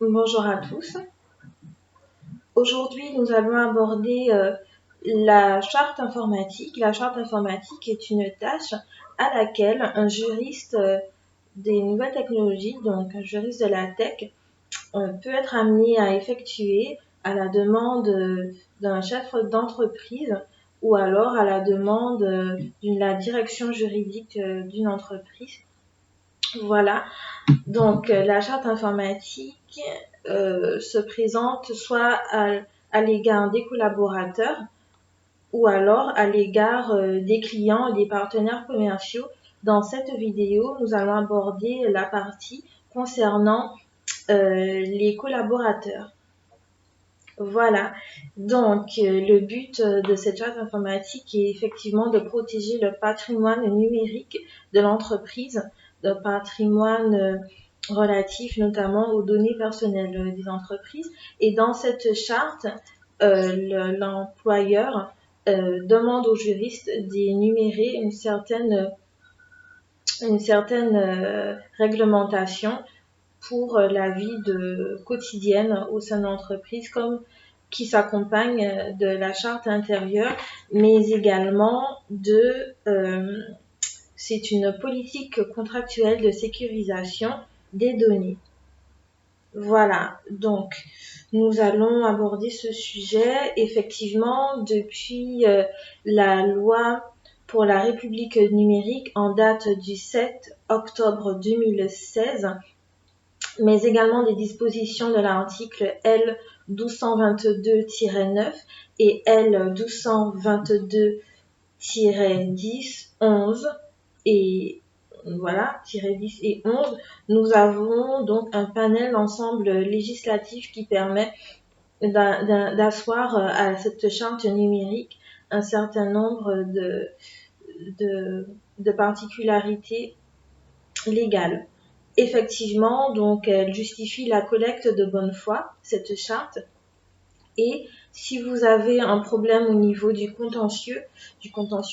Bonjour à tous. Aujourd'hui, nous allons aborder la charte informatique. La charte informatique est une tâche à laquelle un juriste des nouvelles technologies, donc un juriste de la tech, peut être amené à effectuer à la demande d'un chef d'entreprise ou alors à la demande de la direction juridique d'une entreprise. Voilà. Donc, la charte informatique se présente soit à l'égard des collaborateurs ou alors à l'égard des clients et des partenaires commerciaux. Dans cette vidéo, nous allons aborder la partie concernant les collaborateurs. Voilà, donc le but de cette charte informatique est effectivement de protéger le patrimoine numérique de l'entreprise, le patrimoine relatif notamment aux données personnelles des entreprises. Et dans cette charte, l'employeur demande aux juristes d'énumérer une certaine réglementation pour la vie quotidienne au sein de l'entreprise, comme qui s'accompagne de la charte intérieure, mais également c'est une politique contractuelle de sécurisation des données. Voilà, donc nous allons aborder ce sujet. Effectivement, depuis la loi pour la République numérique en date du 7 octobre 2016, mais également des dispositions de l'article L 1222-9 et L 1222-10, 11 et voilà, 10 et 11, nous avons donc un panel ensemble législatif qui permet d'asseoir à cette charte numérique un certain nombre de particularités légales. Effectivement, donc elle justifie la collecte de bonne foi, cette charte. Et si vous avez un problème au niveau du contentieux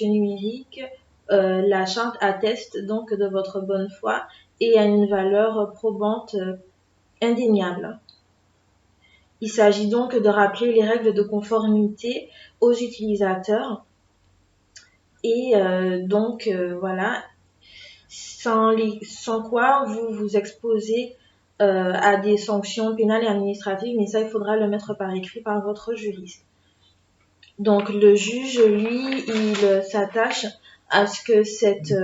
numérique, la charte atteste donc de votre bonne foi et a une valeur probante indéniable. Il s'agit donc de rappeler les règles de conformité aux utilisateurs et voilà, sans quoi vous vous exposez à des sanctions pénales et administratives, mais ça, il faudra le mettre par écrit par votre juriste. Donc, le juge, lui, il s'attache à ce que cette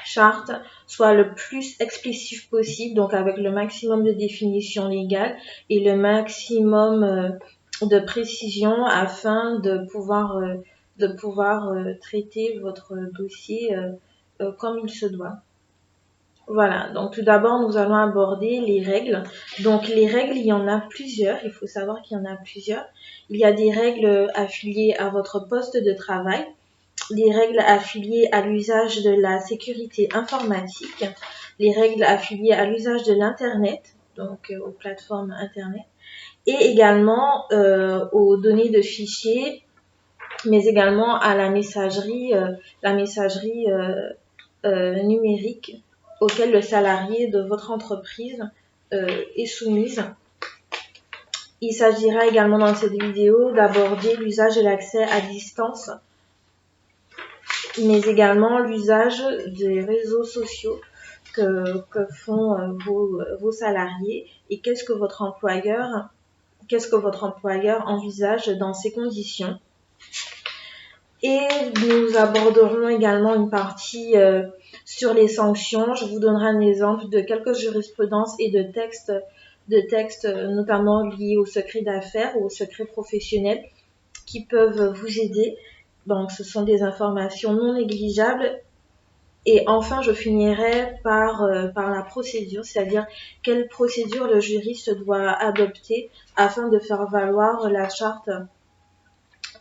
charte soit le plus explicite possible, donc avec le maximum de définitions légales et le maximum de précision afin de pouvoir traiter votre dossier comme il se doit. Voilà, donc tout d'abord, nous allons aborder les règles. Donc les règles, il y en a plusieurs, il faut savoir qu'il y en a plusieurs. Il y a des règles affiliées à votre poste de travail, les règles affiliées à l'usage de la sécurité informatique, les règles affiliées à l'usage de l'Internet, donc aux plateformes Internet, et également aux données de fichiers, mais également à la messagerie numérique auquel le salarié de votre entreprise est soumise. Il s'agira également dans cette vidéo d'aborder l'usage et l'accès à distance, mais également l'usage des réseaux sociaux que font vos salariés et qu'est-ce que votre employeur envisage dans ces conditions. Et nous aborderons également une partie sur les sanctions. Je vous donnerai un exemple de quelques jurisprudences et de textes notamment liés au secret d'affaires ou au secret professionnel qui peuvent vous aider. Donc, ce sont des informations non négligeables. Et enfin, je finirai par la procédure, c'est-à-dire quelle procédure le juriste doit adopter afin de faire valoir la charte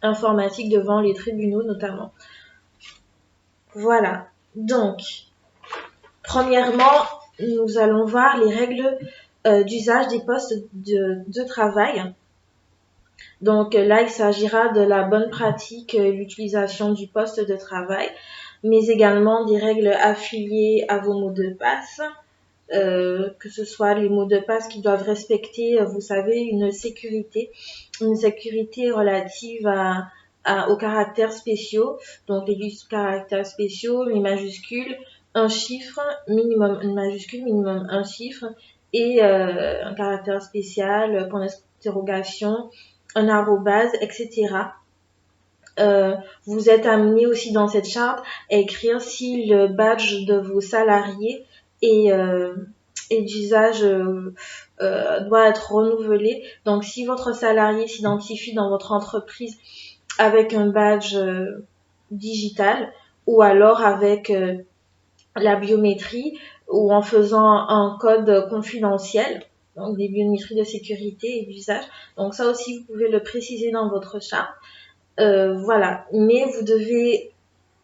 informatique devant les tribunaux notamment. Voilà. Donc, premièrement, nous allons voir les règles d'usage des postes de travail. Donc là, il s'agira de la bonne pratique, l'utilisation du poste de travail, mais également des règles affiliées à vos mots de passe, que ce soit les mots de passe qui doivent respecter, vous savez, une sécurité relative aux caractères spéciaux, donc les 10 caractères spéciaux, les majuscules, un chiffre, minimum une majuscule, minimum un chiffre, et un caractère spécial, point d'interrogation, un arrobase, etc. Vous êtes amené aussi dans cette charte à écrire si le badge de vos salariés est d'usage doit être renouvelé. Donc, si votre salarié s'identifie dans votre entreprise avec un badge digital ou alors avec la biométrie ou en faisant un code confidentiel, donc des biométries de sécurité et d'usage. Donc ça aussi, vous pouvez le préciser dans votre charte. Voilà, mais vous devez,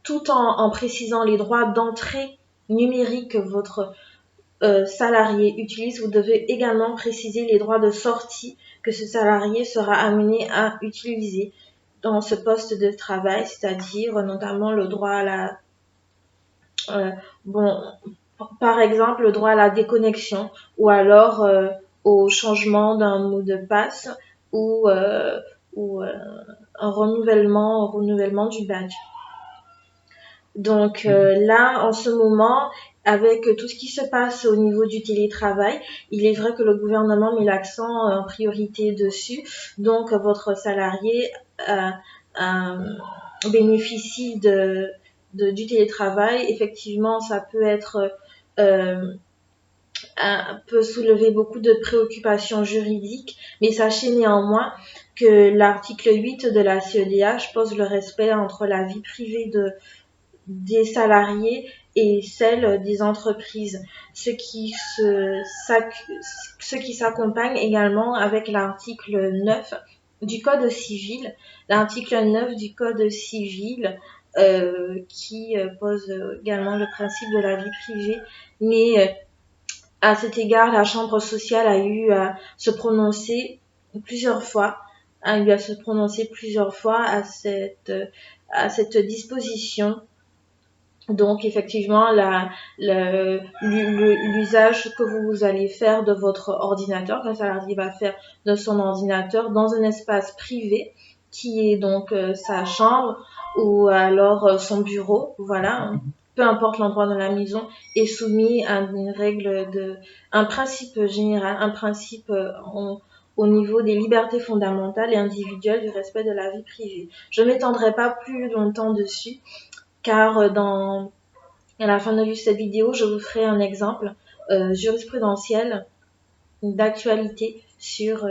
tout en précisant les droits d'entrée numérique que votre salarié utilise, vous devez également préciser les droits de sortie que ce salarié sera amené à utiliser dans ce poste de travail, c'est-à-dire notamment le droit à la par exemple le droit à la déconnexion ou alors au changement d'un mot de passe ou un renouvellement du badge. Donc là, en ce moment, avec tout ce qui se passe au niveau du télétravail, il est vrai que le gouvernement met l'accent en priorité dessus. Donc votre salarié bénéficie du télétravail. Effectivement, ça peut être peut soulever beaucoup de préoccupations juridiques, mais sachez néanmoins que l'article 8 de la CEDH pose le respect entre la vie privée des salariés et celle des entreprises, ce qui s'accompagne également avec l'article 9 du Code civil. L'article 9 du Code civil qui pose également le principe de la vie privée, mais à cet égard, la Chambre sociale a eu à se prononcer plusieurs fois, à cette disposition. Donc effectivement, l'usage que vous allez faire de votre ordinateur, qu'un salarié va faire de son ordinateur dans un espace privé, qui est donc sa chambre ou alors son bureau, voilà, peu importe l'endroit de la maison, est soumis à un principe général, un principe au niveau des libertés fondamentales et individuelles du respect de la vie privée. Je ne m'étendrai pas plus longtemps dessus, car à la fin de cette vidéo, je vous ferai un exemple jurisprudentiel d'actualité sur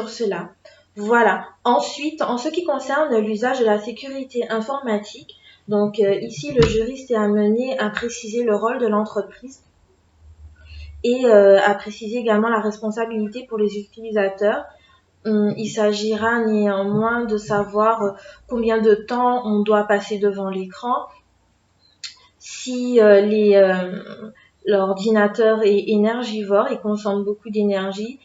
cela. Voilà. Ensuite, en ce qui concerne l'usage de la sécurité informatique, donc ici, le juriste est amené à préciser le rôle de l'entreprise et à préciser également la responsabilité pour les utilisateurs. Il s'agira néanmoins de savoir combien de temps on doit passer devant l'écran, si l'ordinateur est énergivore et consomme beaucoup d'énergie,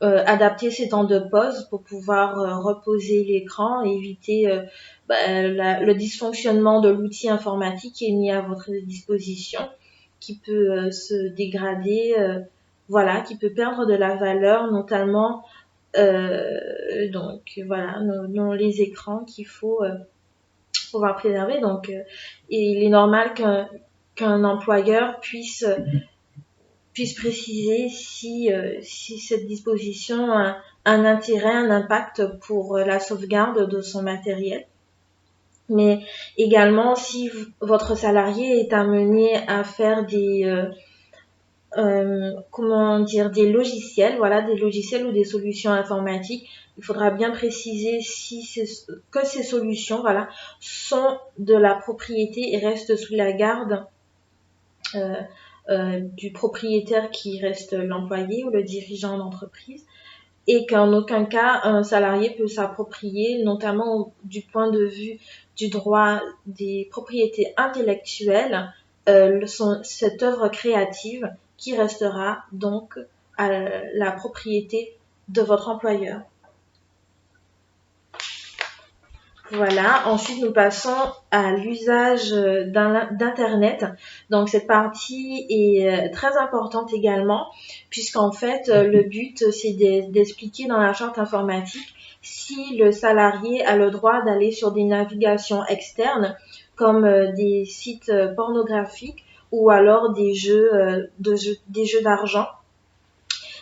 adapter ses temps de pause pour pouvoir reposer l'écran et éviter le dysfonctionnement de l'outil informatique qui est mis à votre disposition, qui peut se dégrader, voilà, qui peut perdre de la valeur, notamment donc voilà, nos les écrans qu'il faut pouvoir préserver. Donc, et il est normal qu'un employeur puisse préciser si cette disposition a un intérêt, un impact pour la sauvegarde de son matériel. Mais également, si votre salarié est amené à faire des logiciels, voilà, des logiciels ou des solutions informatiques, il faudra bien préciser que ces solutions, voilà, sont de la propriété et restent sous la garde du propriétaire qui reste l'employé ou le dirigeant d'entreprise, et qu'en aucun cas un salarié peut s'approprier, notamment du point de vue du droit des propriétés intellectuelles, cette œuvre créative qui restera donc à la propriété de votre employeur. Voilà. Ensuite, nous passons à l'usage d'Internet. Donc, cette partie est très importante également, puisqu'en fait, le but, c'est d'expliquer dans la charte informatique si le salarié a le droit d'aller sur des navigations externes, comme des sites pornographiques ou alors des jeux d'argent.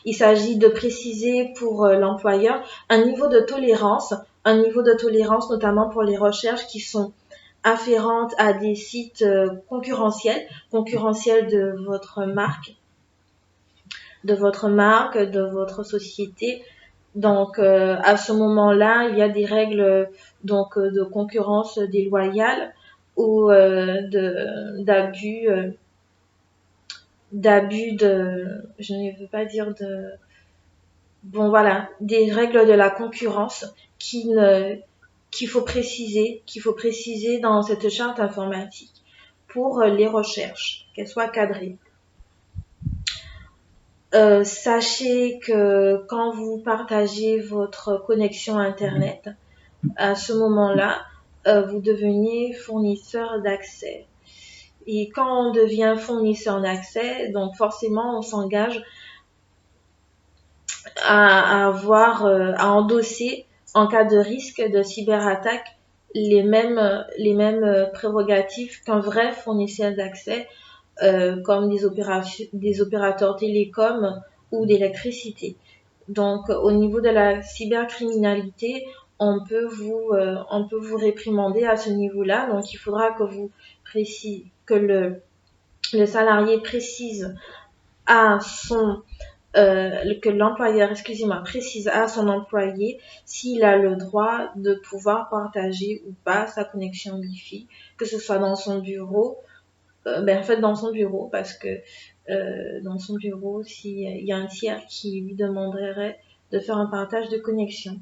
Il s'agit de préciser pour l'employeur un niveau de tolérance notamment pour les recherches qui sont afférentes à des sites concurrentiels de votre société. Donc, à ce moment-là, il y a des règles de concurrence déloyale ou je ne veux pas dire de, bon voilà, des règles de la concurrence qu'il faut préciser dans cette charte informatique pour les recherches, qu'elles soient cadrées. Sachez que quand vous partagez votre connexion Internet, à ce moment-là, vous devenez fournisseur d'accès. Et quand on devient fournisseur d'accès, donc forcément, on s'engage à endosser en cas de risque de cyberattaque les mêmes prérogatives qu'un vrai fournisseur d'accès, comme des opérateurs télécoms ou d'électricité. Donc, au niveau de la cybercriminalité, on peut vous réprimander à ce niveau-là. Donc, il faudra que le salarié précise à son que l'employeur, précise à son employé s'il a le droit de pouvoir partager ou pas sa connexion Wi-Fi, que ce soit dans son bureau, dans son bureau, parce que dans son bureau, s'il y a un tiers qui lui demanderait de faire un partage de connexion.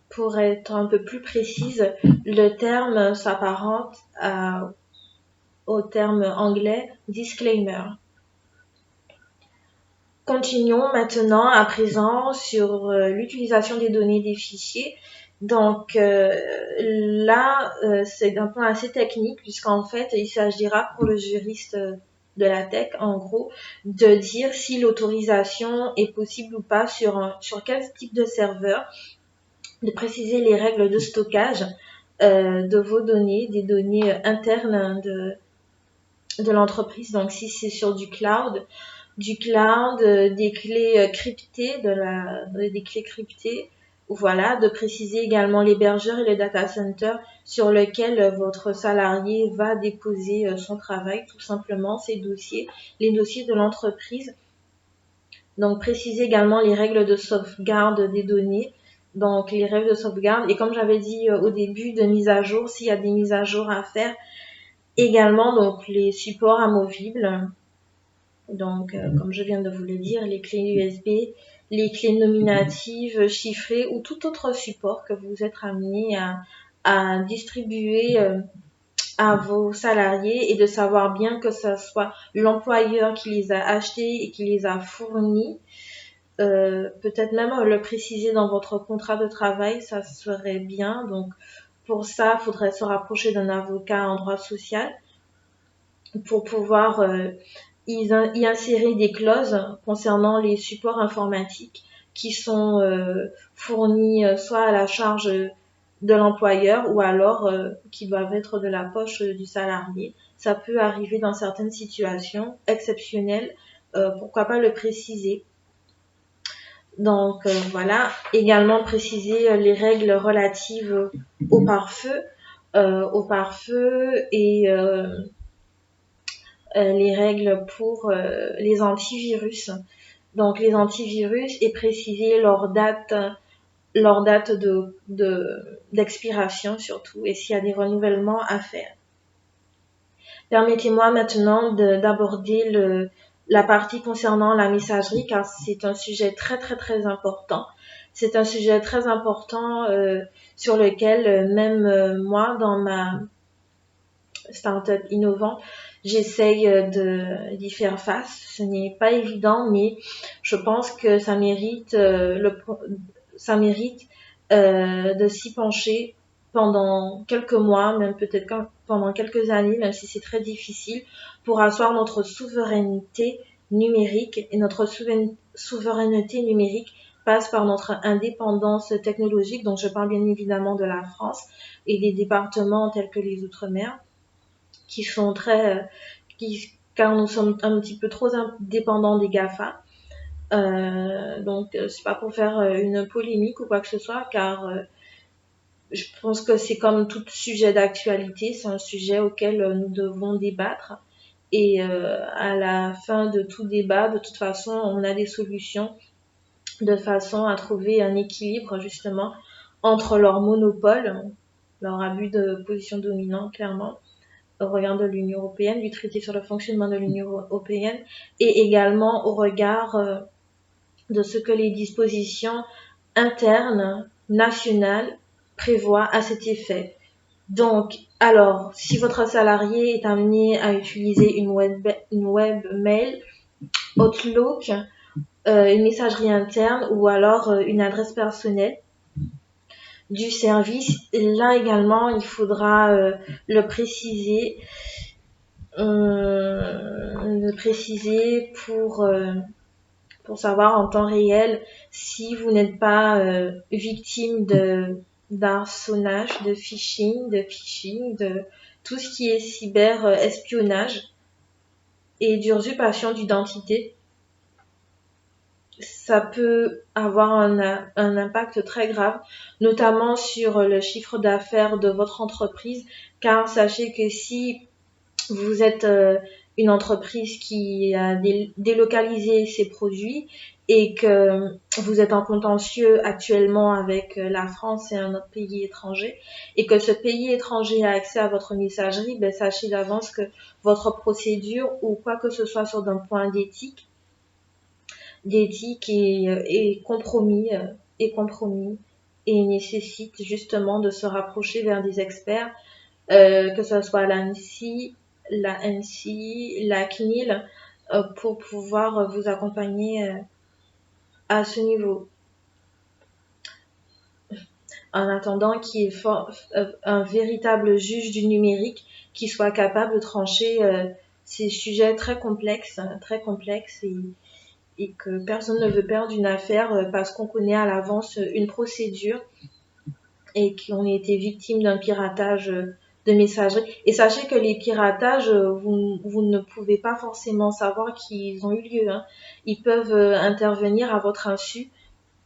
Pour être un peu plus précise, le terme s'apparente au terme anglais disclaimer. Continuons maintenant à présent sur l'utilisation des données des fichiers. Donc là, c'est un point assez technique puisqu'en fait, il s'agira pour le juriste de la tech, en gros, de dire si l'autorisation est possible ou pas sur quel type de serveur, de préciser les règles de stockage de vos données, des données internes de l'entreprise. Donc si c'est sur du cloud, des clés cryptées, des clés cryptées, voilà, de préciser également l'hébergeur et le data center sur lequel votre salarié va déposer son travail, tout simplement les dossiers de l'entreprise. Donc préciser également les règles de sauvegarde des données, donc les règles de sauvegarde, et comme j'avais dit au début, de mise à jour, s'il y a des mises à jour à faire, également donc les supports amovibles. Donc, comme je viens de vous le dire, les clés USB, les clés nominatives, chiffrées ou tout autre support que vous êtes amené à distribuer à vos salariés et de savoir bien que ce soit l'employeur qui les a achetés et qui les a fournis. Peut-être même le préciser dans votre contrat de travail, ça serait bien. Donc, pour ça, il faudrait se rapprocher d'un avocat en droit social pour pouvoir y insérer des clauses concernant les supports informatiques qui sont fournis soit à la charge de l'employeur ou alors qui doivent être de la poche du salarié. Ça peut arriver dans certaines situations exceptionnelles, pourquoi pas le préciser. Donc voilà, également préciser les règles relatives au pare-feu et les règles pour les antivirus. Donc les antivirus et préciser leur date d'expiration surtout et s'il y a des renouvellements à faire. Permettez-moi maintenant d'aborder la partie concernant la messagerie car c'est un sujet très très très important. C'est un sujet très important sur lequel même moi dans ma startup innovante, j'essaye d'y faire face. Ce n'est pas évident, mais je pense que ça mérite de s'y pencher pendant quelques mois, même peut-être pendant quelques années, même si c'est très difficile, pour asseoir notre souveraineté numérique. Et notre souveraineté numérique passe par notre indépendance technologique, donc je parle bien évidemment de la France et des départements tels que les Outre-mer, qui sont car nous sommes un petit peu trop dépendants des GAFA. Donc c'est pas pour faire une polémique ou quoi que ce soit, car je pense que c'est comme tout sujet d'actualité, c'est un sujet auquel nous devons débattre. Et à la fin de tout débat, de toute façon, on a des solutions de façon à trouver un équilibre justement entre leur monopole, leur abus de position dominante, clairement, au regard de l'Union européenne, du traité sur le fonctionnement de l'Union européenne, et également au regard de ce que les dispositions internes, nationales, prévoient à cet effet. Donc, alors, si votre salarié est amené à utiliser une webmail, Outlook, une messagerie interne ou alors une adresse personnelle du service, là également, il faudra le préciser pour savoir en temps réel si vous n'êtes pas victime d'hameçonnage, de phishing, de tout ce qui est cyber-espionnage et d'usurpation d'identité. Ça peut avoir un impact très grave, notamment sur le chiffre d'affaires de votre entreprise, car sachez que si vous êtes une entreprise qui a délocalisé ses produits et que vous êtes en contentieux actuellement avec la France et un autre pays étranger, et que ce pays étranger a accès à votre messagerie, ben sachez d'avance que votre procédure ou quoi que ce soit sur d'un point d'éthique est compromis et nécessite justement de se rapprocher vers des experts, que ce soit l'ANSSI, la NSI, la CNIL, pour pouvoir vous accompagner à ce niveau. En attendant qu'il y ait un véritable juge du numérique qui soit capable de trancher ces sujets très complexes et que personne ne veut perdre une affaire parce qu'on connaît à l'avance une procédure et qu'on a été victime d'un piratage de messagerie. Et sachez que les piratages, vous ne pouvez pas forcément savoir qu'ils ont eu lieu. Hein. Ils peuvent intervenir à votre insu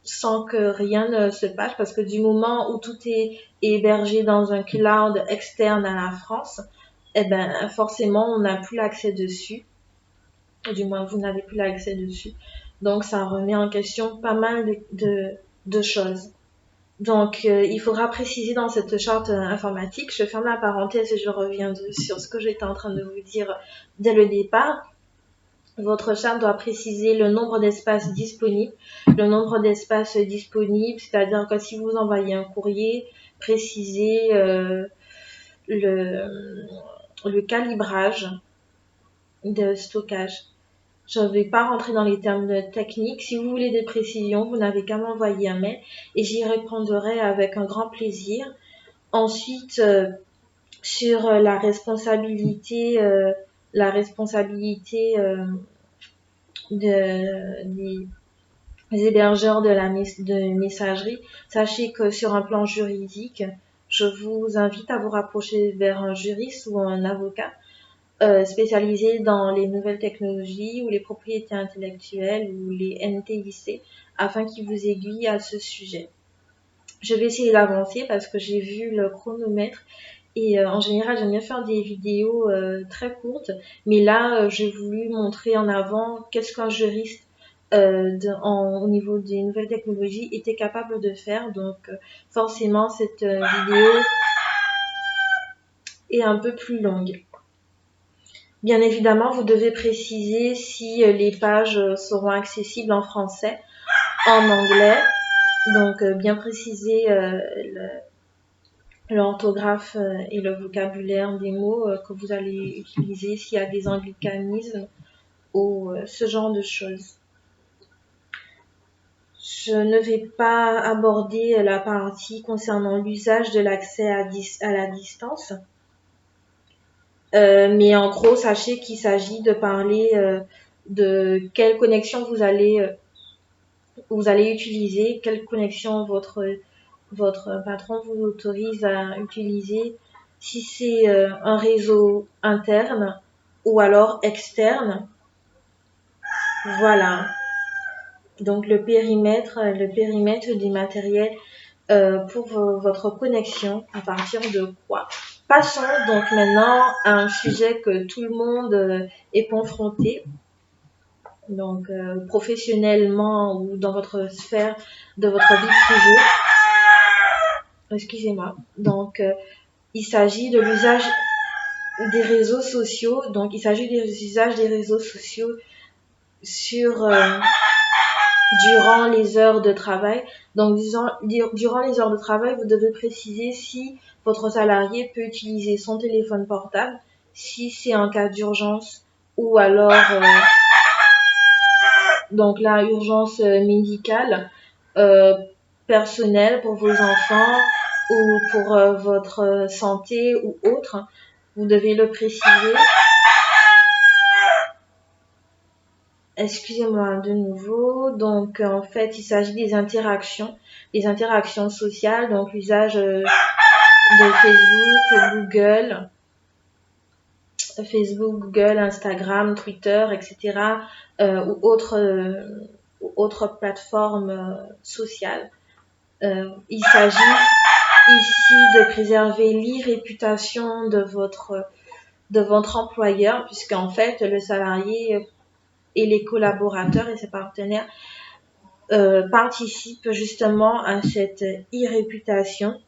sans que rien ne se passe, parce que du moment où tout est hébergé dans un cloud externe à la France, eh ben forcément on n'a plus l'accès dessus. Du moins vous n'avez plus l'accès dessus. Donc ça remet en question pas mal de choses. Donc, il faudra préciser dans cette charte informatique, je ferme la parenthèse et je reviens sur ce que j'étais en train de vous dire dès le départ. Votre charte doit préciser le nombre d'espaces disponibles. Le nombre d'espaces disponibles, c'est-à-dire que si vous envoyez un courrier, précisez le calibrage de stockage. Je ne vais pas rentrer dans les termes techniques. Si vous voulez des précisions, vous n'avez qu'à m'envoyer un mail et j'y répondrai avec un grand plaisir. Ensuite, sur la responsabilité des hébergeurs de messagerie, sachez que sur un plan juridique, je vous invite à vous rapprocher vers un juriste ou un avocat spécialisés dans les nouvelles technologies ou les propriétés intellectuelles ou les NTIC afin qu'ils vous aiguillent à ce sujet. Je vais essayer d'avancer parce que j'ai vu le chronomètre et en général j'aime bien faire des vidéos très courtes, mais là j'ai voulu montrer en avant qu'est-ce qu'un juriste au niveau des nouvelles technologies était capable de faire, donc forcément cette vidéo est un peu plus longue. Bien évidemment, vous devez préciser si les pages seront accessibles en français, en anglais. Donc, bien préciser l'orthographe et le vocabulaire des mots que vous allez utiliser, s'il y a des anglicanismes ou ce genre de choses. Je ne vais pas aborder la partie concernant l'usage de l'accès à la distance. Mais en gros, sachez qu'il s'agit de parler de quelle connexion vous allez utiliser, quelle connexion votre patron vous autorise à utiliser, si c'est un réseau interne ou alors externe. Voilà. Donc le périmètre des matériels pour votre connexion, à partir de quoi. Passons donc maintenant à un sujet que tout le monde est confronté, donc professionnellement ou dans votre sphère de votre vie privée. Excusez-moi. Donc il s'agit de l'usage des réseaux sociaux. Donc il s'agit des usages des réseaux sociaux sur durant les heures de travail. Donc, durant les heures de travail, vous devez préciser si votre salarié peut utiliser son téléphone portable, si c'est en cas d'urgence ou alors donc la urgence médicale, personnelle pour vos enfants ou pour votre santé ou autre. Vous devez le préciser. Excusez-moi de nouveau. Donc, en fait, il s'agit des interactions sociales, donc l'usage de Facebook, Google, Instagram, Twitter, etc. Ou autres plateformes sociales. Il s'agit ici de préserver l'irréputation de votre employeur, puisqu'en fait, le salarié et les collaborateurs et ses partenaires participent justement à cette irréputation.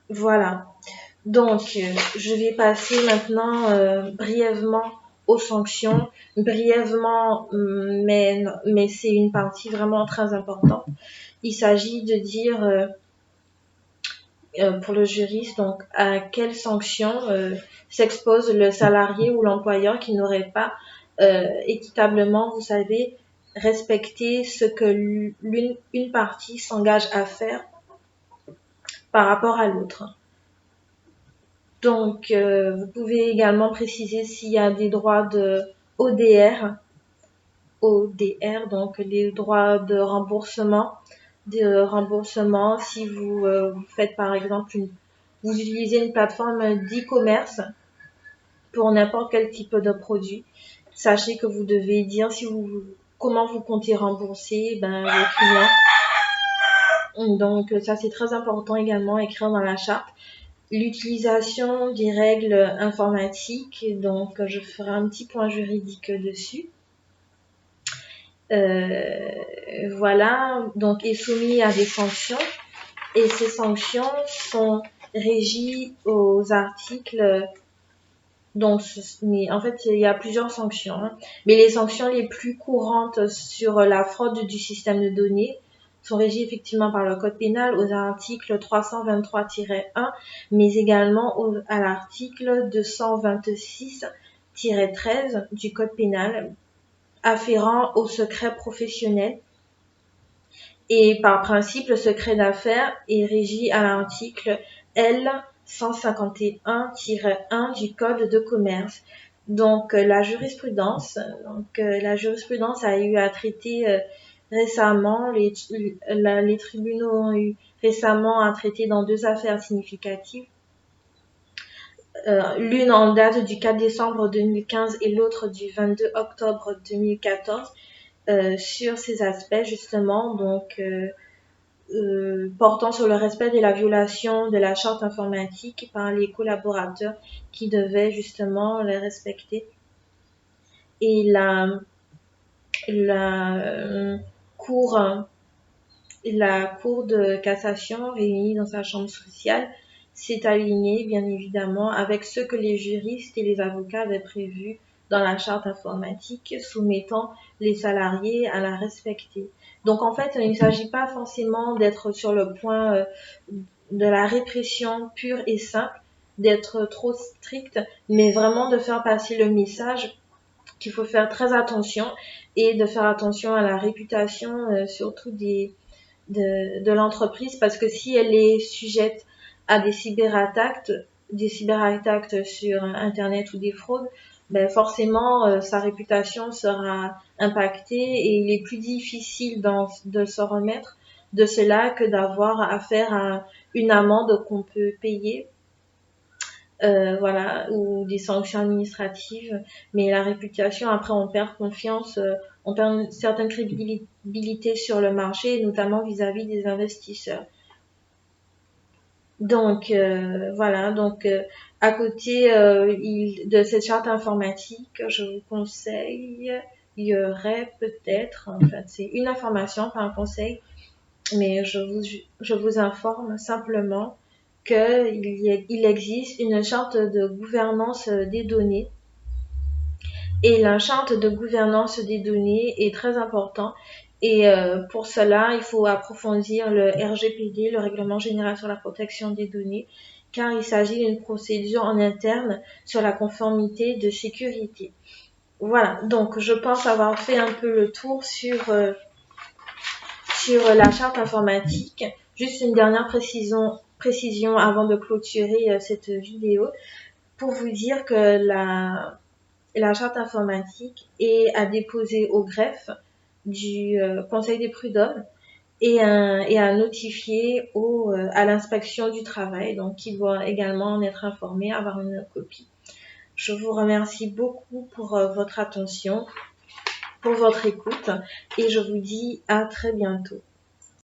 Voilà. Donc, je vais passer maintenant brièvement aux sanctions. Brièvement, mais c'est une partie vraiment très importante. Il s'agit de dire pour le juriste, donc à quelles sanctions s'expose le salarié ou l'employeur qui n'aurait pas équitablement, vous savez, respecté ce que une partie s'engage à faire par rapport à l'autre. Donc, vous pouvez également préciser s'il y a des droits de ODR, donc les droits de remboursement, si vous faites par exemple vous utilisez une plateforme d'e-commerce pour n'importe quel type de produit. Sachez que vous devez dire comment vous comptez rembourser vos clients. Donc ça c'est très important également à écrire dans la charte. L'utilisation des règles informatiques, donc je ferai un petit point juridique dessus. Voilà, donc est soumis à des sanctions et ces sanctions sont régies aux articles. Donc, mais en fait, il y a plusieurs sanctions, hein. Mais les sanctions les plus courantes sur la fraude du système de données sont régies effectivement par le code pénal aux articles 323-1, mais également à l'article 226-13 du code pénal afférent au secret professionnel. Et par principe, le secret d'affaires est régi à l'article L 151-1 du code de commerce. Donc la jurisprudence a eu à traiter récemment, les tribunaux ont eu récemment à traiter dans deux affaires significatives. L'une en date du 4 décembre 2015 et l'autre du 22 octobre 2014 sur ces aspects justement, donc portant sur le respect de la violation de la charte informatique par les collaborateurs qui devaient justement les respecter. Et la cour de cassation réunie dans sa chambre sociale s'est alignée bien évidemment avec ce que les juristes et les avocats avaient prévu dans la charte informatique, soumettant les salariés à la respecter. Donc en fait, il ne s'agit pas forcément d'être sur le point de la répression pure et simple, d'être trop strict, mais vraiment de faire passer le message qu'il faut faire très attention et de faire attention à la réputation, surtout de l'entreprise, parce que si elle est sujette à des cyberattaques sur Internet ou des fraudes, ben forcément sa réputation sera impactée et il est plus difficile de se remettre de cela que d'avoir affaire à une amende qu'on peut payer, voilà, ou des sanctions administratives. Mais la réputation, après, on perd confiance, on perd une certaine crédibilité sur le marché, notamment vis-à-vis des investisseurs. Donc voilà, donc à côté de cette charte informatique, je vous conseille, il y aurait peut-être, en fait, c'est une information, pas un conseil, mais je vous informe simplement qu'il existe une charte de gouvernance des données. Et la charte de gouvernance des données est très importante. Et pour cela, il faut approfondir le RGPD, le Règlement général sur la protection des données, car il s'agit d'une procédure en interne sur la conformité de sécurité. Voilà, donc je pense avoir fait un peu le tour sur la charte informatique. Juste une dernière précision avant de clôturer cette vidéo, pour vous dire que la charte informatique est à déposer au greffe du Conseil des prud'hommes et à notifier à l'inspection du travail, donc qui doit également en être informé, avoir une copie. Je vous remercie beaucoup pour votre attention, pour votre écoute, et je vous dis à très bientôt.